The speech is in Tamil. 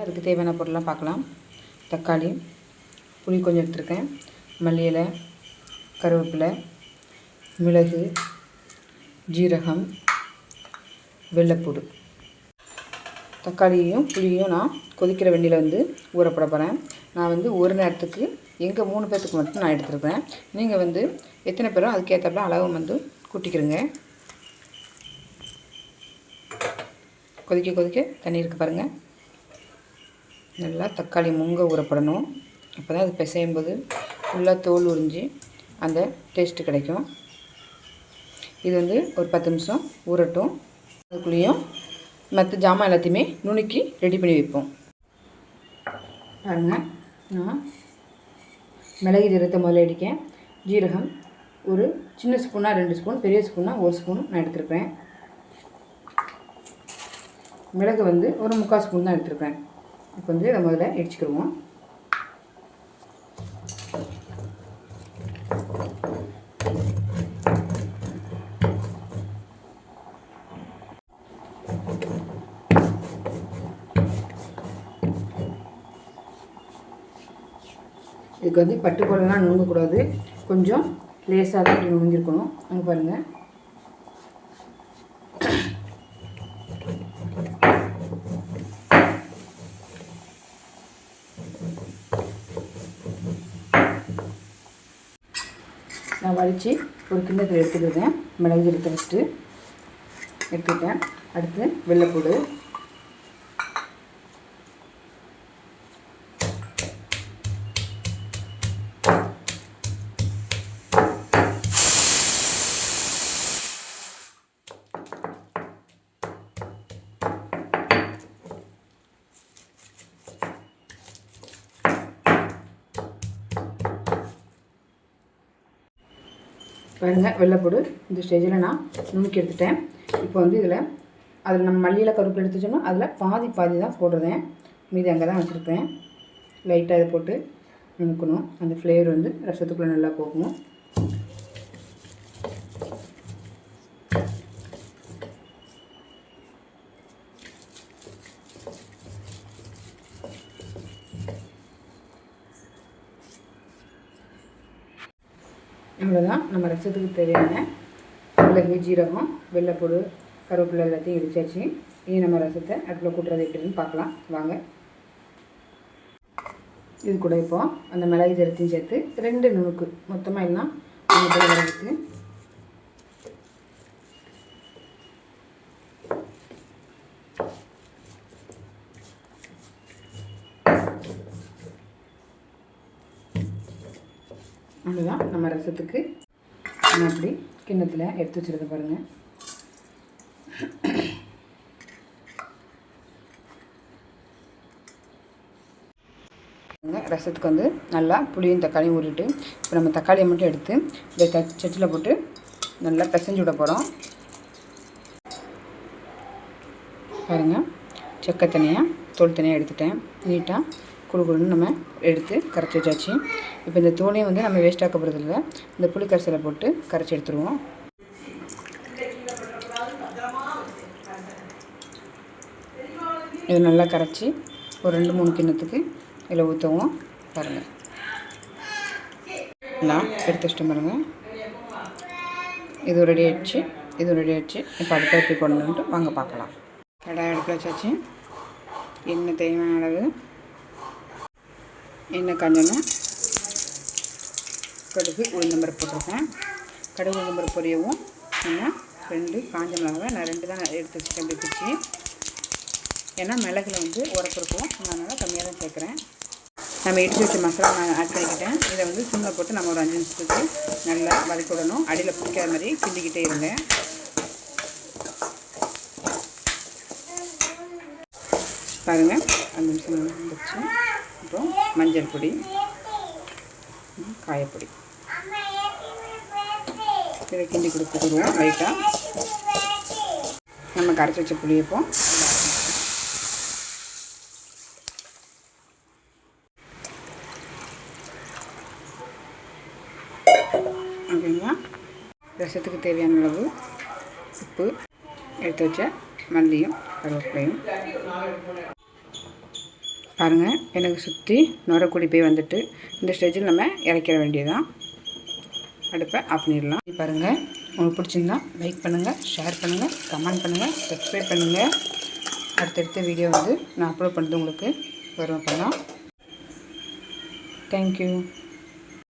அதுக்கு தேவையான பொருள்லாம் பார்க்கலாம். தக்காளி, புளி கொஞ்சம் எடுத்துருக்கேன், மல்லி இலை, கருவேப்பிலை, மிளகு, ஜீரகம், வெள்ளைப்பூடு. தக்காளியையும் புளியையும் நான் கொதிக்கிற வெந்நீரில் ஊற போட போகிறேன். நான் ஒரு நேரத்துக்கு எங்கள் 3 பேர்த்துக்கு மட்டும் நான் எடுத்துருக்கேன். நீங்கள் எத்தனை பேரோ அதுக்கேற்றப்ப அளவு கூட்டிக்கிறங்க. கொதிக்க கொதிக்க தண்ணி இருக்குது பாருங்கள். நல்லா தக்காளி முங்க ஊறப்படணும். அப்போ தான் அது பிசையும் போது ஃபுல்லாக தோல் உறிஞ்சி அந்த டேஸ்ட்டு கிடைக்கும். இது ஒரு 10 நிமிஷம் ஊறட்டும். அதுக்குள்ளேயும் மற்ற ஜாமான் எல்லாத்தையுமே நுணுக்கி ரெடி பண்ணி வைப்போம். பாருங்கள், நான் மிளகு ஜீரகத்தை முதல்ல அடிக்கேன். ஜீரகம் ஒரு சின்ன ஸ்பூனாக 2 ஸ்பூன், பெரிய ஸ்பூனாக 1 ஸ்பூன் நான் எடுத்துருப்பேன். மிளகு ஒரு 3/4 ஸ்பூன் தான் எடுத்துருப்பேன். இப்போ இதை முதல்ல இடிச்சுக்கிடுவோம். இதுக்கு பட்டு போலலாம் நுணுங்கக்கூடாது, கொஞ்சம் லேசாக தான் இப்படி நுணுங்கிருக்கணும். அங்கே பாருங்கள். நான் வலித்து ஒரு கிண்ணத்தில் எடுத்துக்கிட்டேன். மிளகு ஜீரகத்தை ஃபஸ்ட்டு எடுத்துக்கிட்டேன். அடுத்து வெள்ளைப்பூடு, பாருங்கள். வெள்ளைப்பூடு இந்த ஸ்டேஜில் நான் நுணுக்கி எடுத்துட்டேன். இப்போ இதில் அதில் நம்ம மல்லியில் கருவேப்பிலை எடுத்து வச்சோம்னா அதில் பாதி தான் போடுறேன். மீதி அங்கே தான் வச்சுருப்பேன். லைட்டாக இதை போட்டு நுணுக்கணும். அந்த ஃப்ளேவர் ரசத்துக்குள்ளே நல்லா போகணும். இவ்வளோதான் நம்ம ரசத்துக்கு தேவையான மிளகு, ஜீரகம், வெள்ளைப்பூடு, கருவேப்பிலை எல்லாத்தையும் இடிச்சாச்சு. இனி நம்ம ரசத்தை அடுப்பில் கூட்டுறது எப்படின்னு பார்க்கலாம் வாங்க. இது கூட இப்போ அந்த மிளகு ஜீரகத்தையும் சேர்த்து 2 நுணுக்கு மொத்தமாக எல்லாம் வரதுக்கு அவ்வளோதான். நம்ம ரசத்துக்கு நான் அப்படி கிண்ணத்தில் எடுத்து வச்சுருக்க பாருங்கள். ரசத்துக்கு நல்லா புளியும் தக்காளியும் ஊறிட்டு இப்போ நம்ம தக்காளியை மட்டும் எடுத்து இந்த சட்டியில் போட்டு நல்லா பிசைஞ்சு விட போகிறோம். பாருங்கள், செக்கை தனியாக தோல் தனியாக எடுத்துட்டேன். நீட்டாக குழுன்னு நம்ம எடுத்து கரைச்சி வச்சாச்சு. இப்போ இந்த தோலையும் நம்ம வேஸ்ட் ஆக்க போகிறதில்ல. இந்த புளி கரைசலை போட்டு கரைச்சி எடுத்துருவோம். இது நல்லா கரைச்சி ஒரு 2-3 கிண்ணத்துக்கு இதில் ஊற்றுவோம். பாருங்கள், நான் எடுத்து வச்சிட்டேன் பாருங்கள். இது ரெடி ஆகிடுச்சு, இது ரெடி ஆகிடுச்சு. இப்போ அடுத்த எப்படி போடணுன்ட்டு வாங்க பார்க்கலாம். கடாய் அடுப்பில் வச்சாச்சு. எண்ணெய் தேவையான அளவு எண்ணெய் காஞ்சோன்னா கடுகு உளுந்தம்பருப்பு போட்டிருக்கேன். கடுகு உளுந்தம்பருப்பு பொரியவும் நம்ம 2 காஞ்ச மிளகாவை நான் 2 தான் எடுத்து வச்சுட்டேன் பிடிச்சி. ஏன்னா மிளகுல உரப்பு இருக்கும், அதனால் கம்மியாக தான் சேர்க்குறேன். நம்ம இடித்து வச்ச மசாலா நான் ஆட் பண்ணிக்கிட்டேன். இதை சிம்மில் போட்டு நம்ம ஒரு 5 நிமிஷத்துக்கு நல்லா வதக்கி விடணும். அடியில் பிடிக்காத மாதிரி கிண்டிக்கிட்டே இருங்க. பாருங்கள், 5 நிமிஷம் வந்துடுச்சு. அப்புறம் மஞ்சள் பொடி, காயப்பொடி இதை கிண்டி கொடுத்துருவோம். லைட்டாக நம்ம கரைச்சி வச்ச புளியப்போ அப்படின்னா ரசத்துக்கு தேவையான அளவு உப்பு, எடுத்து வச்ச மல்லியும் கருவேப்பிலையும் பாருங்கள், எனக்கு சுற்றி நுரக்கூடி போய் வந்துட்டு இந்த ஸ்டேஜில் நம்ம இறக்கிற வேண்டியதான். அடுப்பை ஆஃப் பண்ணிடலாம். பாருங்கள், உங்களுக்கு பிடிச்சிருந்தா லைக் பண்ணுங்கள், ஷேர் பண்ணுங்கள், கமெண்ட் பண்ணுங்கள், சப்ஸ்கிரைப் பண்ணுங்கள். அடுத்தடுத்த வீடியோ வந்து நான் அப்லோட் பண்ணுறது உங்களுக்கு வரும். அப்போனா தேங்க்யூ.